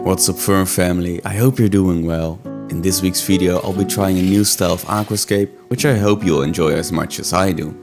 What's up Fern Family, I hope you're doing well. In this week's video I'll be trying a new style of aquascape, which I hope you'll enjoy as much as I do.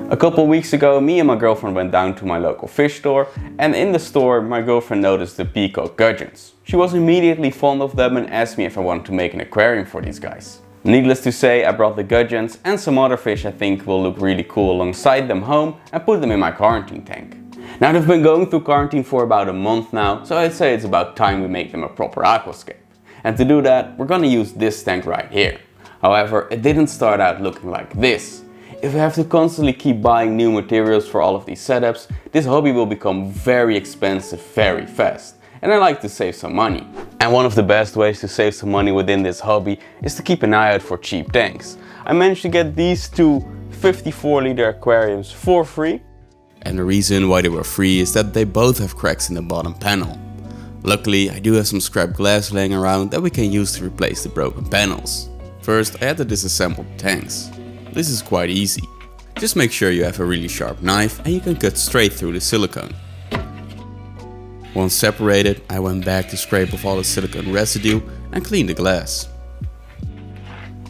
A couple weeks ago me and my girlfriend went down to my local fish store, and in the store my girlfriend noticed the Peacock Gudgeons. She was immediately fond of them and asked me if I wanted to make an aquarium for these guys. Needless to say, I brought the gudgeons and some other fish I think will look really cool alongside them home and put them in my quarantine tank. Now they've been going through quarantine for about a month now, so I'd say it's about time we make them a proper aquascape. And to do that, we're gonna use this tank right here. However, it didn't start out looking like this. If we have to constantly keep buying new materials for all of these setups, this hobby will become very expensive very fast. And I like to save some money. And one of the best ways to save some money within this hobby is to keep an eye out for cheap tanks. I managed to get these two 54-liter aquariums for free. And the reason why they were free is that they both have cracks in the bottom panel. Luckily, I do have some scrap glass laying around that we can use to replace the broken panels. First, I had to disassemble the tanks. This is quite easy. Just make sure you have a really sharp knife and you can cut straight through the silicone. Once separated, I went back to scrape off all the silicone residue and clean the glass.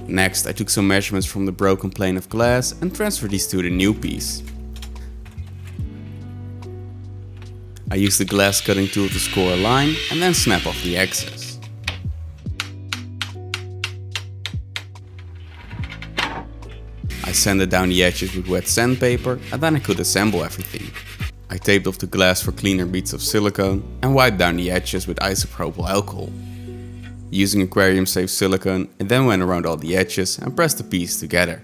Next, I took some measurements from the broken plane of glass and transferred these to the new piece. I use the glass cutting tool to score a line and then snap off the excess. I sanded down the edges with wet sandpaper and then I could assemble everything. I taped off the glass for cleaner beads of silicone and wiped down the edges with isopropyl alcohol. Using aquarium safe silicone, I then went around all the edges and pressed the piece together.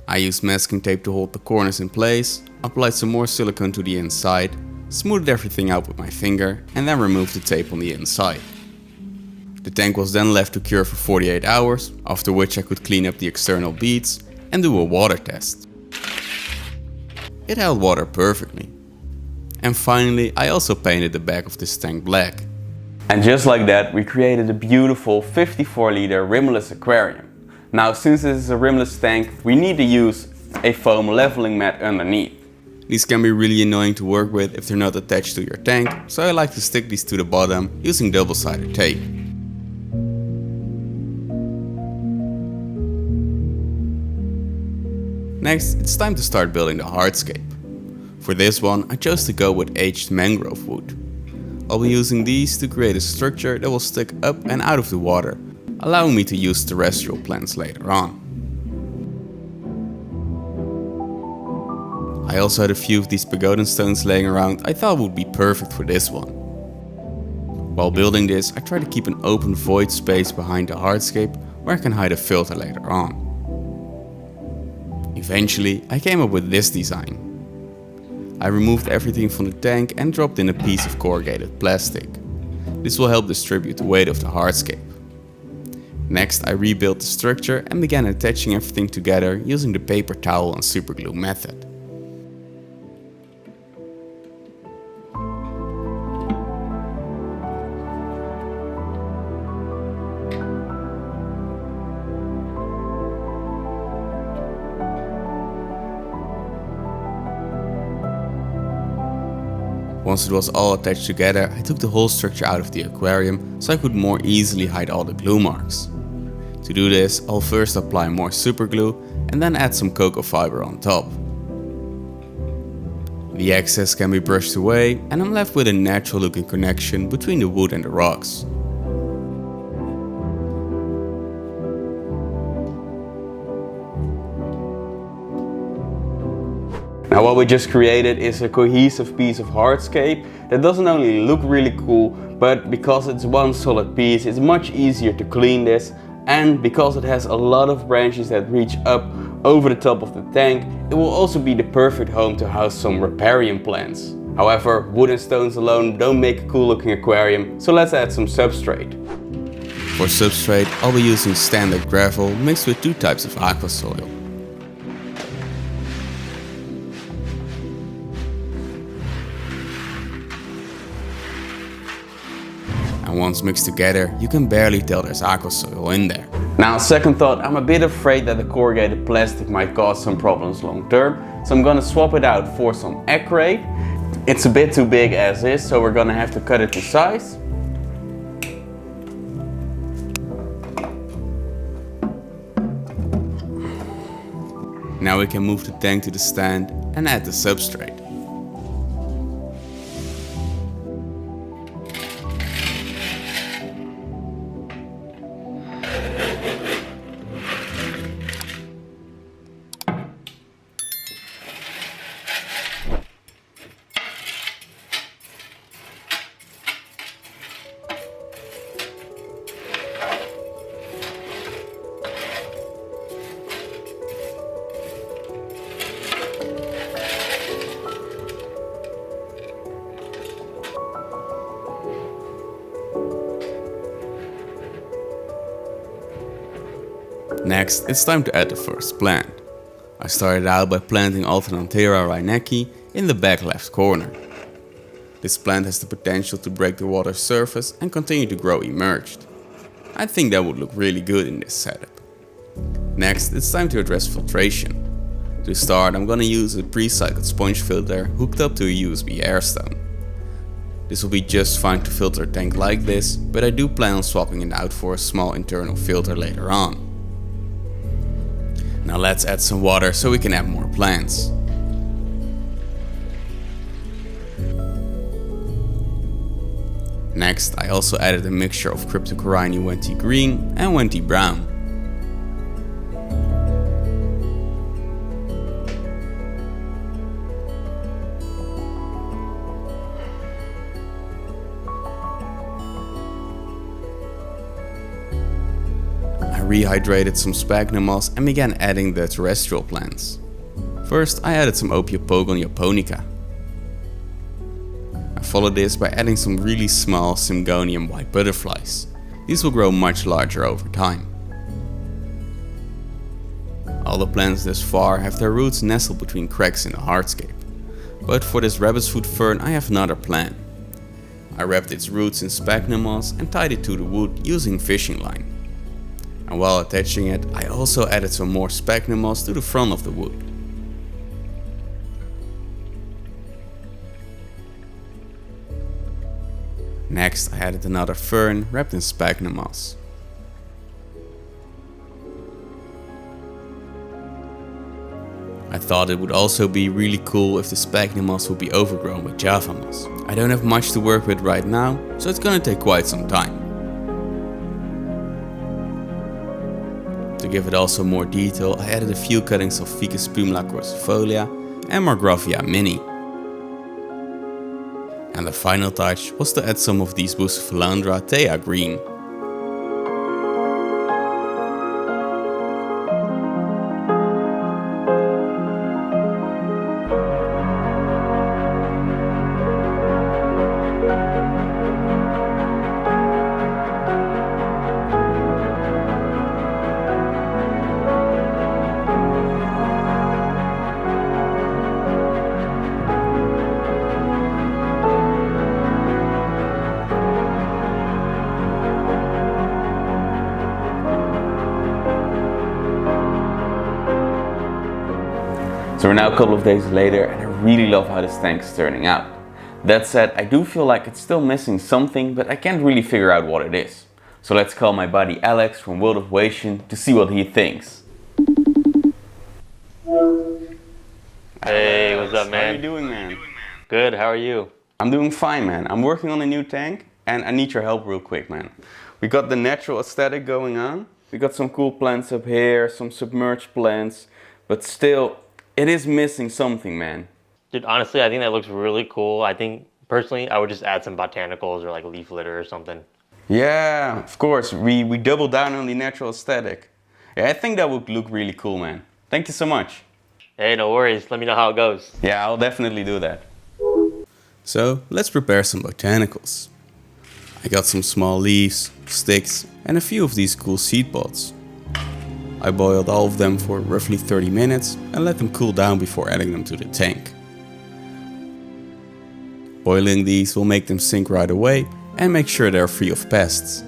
I used masking tape to hold the corners in place, applied some more silicone to the inside, smoothed everything out with my finger and then removed the tape on the inside. The tank was then left to cure for 48 hours, after which I could clean up the external beads and do a water test. It held water perfectly. And finally, I also painted the back of this tank black. And just like that, we created a beautiful 54-liter rimless aquarium. Now, since this is a rimless tank, we need to use a foam leveling mat underneath. These can be really annoying to work with if they're not attached to your tank, so I like to stick these to the bottom using double-sided tape. Next, it's time to start building the hardscape. For this one, I chose to go with aged mangrove wood. I'll be using these to create a structure that will stick up and out of the water, allowing me to use terrestrial plants later on. I also had a few of these pagoda stones laying around I thought would be perfect for this one. While building this, I tried to keep an open void space behind the hardscape where I can hide a filter later on. Eventually, I came up with this design. I removed everything from the tank and dropped in a piece of corrugated plastic. This will help distribute the weight of the hardscape. Next, I rebuilt the structure and began attaching everything together using the paper towel and superglue method. Once it was all attached together, I took the whole structure out of the aquarium so I could more easily hide all the glue marks. To do this, I'll first apply more superglue and then add some cocoa fiber on top. The excess can be brushed away and I'm left with a natural looking connection between the wood and the rocks. Now what we just created is a cohesive piece of hardscape that doesn't only look really cool, but because it's one solid piece, it's much easier to clean this, and because it has a lot of branches that reach up over the top of the tank, it will also be the perfect home to house some riparium plants. However, wood and stones alone don't make a cool looking aquarium, so let's add some substrate. For substrate, I'll be using standard gravel mixed with 2 types of aqua soil. And once mixed together, you can barely tell there's aqua soil in there. Now, second thought, I'm a bit afraid that the corrugated plastic might cause some problems long term, so I'm gonna swap it out for some acrylic. It's a bit too big as is, so we're gonna have to cut it to size. Now we can move the tank to the stand and add the substrate. Next, it's time to add the first plant. I started out by planting Alternanthera reinecki in the back left corner. This plant has the potential to break the water's surface and continue to grow immerged. I think that would look really good in this setup. Next, it's time to address filtration. To start, I'm gonna use a pre-cycled sponge filter hooked up to a USB airstone. This will be just fine to filter a tank like this, but I do plan on swapping it out for a small internal filter later on. Now let's add some water so we can add more plants. Next, I also added a mixture of Cryptocorini Wenti green and Wenti brown. Rehydrated some sphagnum moss and began adding the terrestrial plants. First, I added some Opiopogon japonica. I followed this by adding some really small Syngonium white butterflies. These will grow much larger over time. All the plants thus far have their roots nestled between cracks in the hardscape. But for this rabbit's foot fern I have another plan. I wrapped its roots in sphagnum moss and tied it to the wood using fishing line. And while attaching it, I also added some more sphagnum moss to the front of the wood. Next, I added another fern wrapped in sphagnum moss. I thought it would also be really cool if the sphagnum moss would be overgrown with java moss. I don't have much to work with right now, so it's gonna take quite some time. To give it also more detail, I added a few cuttings of Ficus pumila corsifolia and Margravia mini. And the final touch was to add some of these Bucephalandra Thea green. So we're now a couple of days later and I really love how this tank is turning out. That said, I do feel like it's still missing something, but I can't really figure out what it is. So let's call my buddy Alex from World of Wation to see what he thinks. Hey, what's up, man? How are you doing, man? Good, how are you? I'm doing fine, man. I'm working on a new tank and I need your help real quick, man. We got the natural aesthetic going on. We got some cool plants up here, some submerged plants, but still, it is missing something, man. Dude, honestly, I think that looks really cool. I think, personally, I would just add some botanicals or like leaf litter or something. Yeah, of course. We double down on the natural aesthetic. Yeah, I think that would look really cool, man. Thank you so much. Hey, no worries. Let me know how it goes. Yeah, I'll definitely do that. So, let's prepare some botanicals. I got some small leaves, sticks, and a few of these cool seed pods. I boiled all of them for roughly 30 minutes and let them cool down before adding them to the tank. Boiling these will make them sink right away and make sure they're free of pests.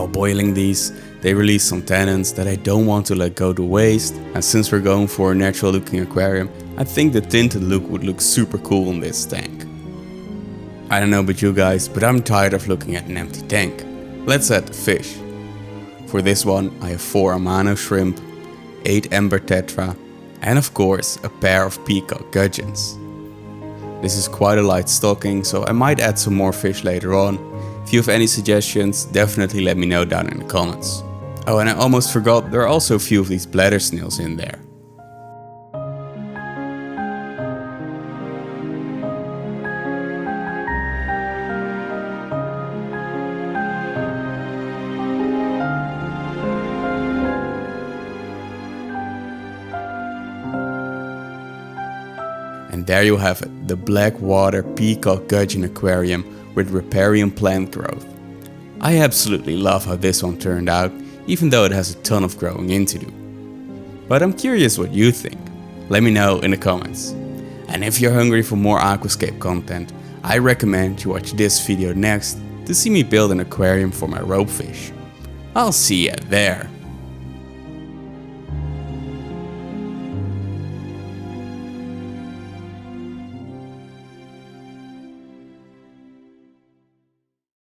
While boiling these, they release some tannins that I don't want to let go to waste, and since we're going for a natural looking aquarium, I think the tinted look would look super cool on this tank. I don't know about you guys, but I'm tired of looking at an empty tank. Let's add the fish. For this one I have 4 Amano shrimp, 8 Ember Tetra, and of course a pair of Peacock Gudgeons. This is quite a light stocking, so I might add some more fish later on. If you have any suggestions, definitely let me know down in the comments. Oh, and I almost forgot, there are also a few of these bladder snails in there. And there you have it, the Blackwater Peacock Gudgeon Aquarium with Riparium plant growth. I absolutely love how this one turned out, even though it has a ton of growing in to do. But I'm curious what you think. Let me know in the comments. And if you're hungry for more aquascape content, I recommend you watch this video next to see me build an aquarium for my ropefish. I'll see you there.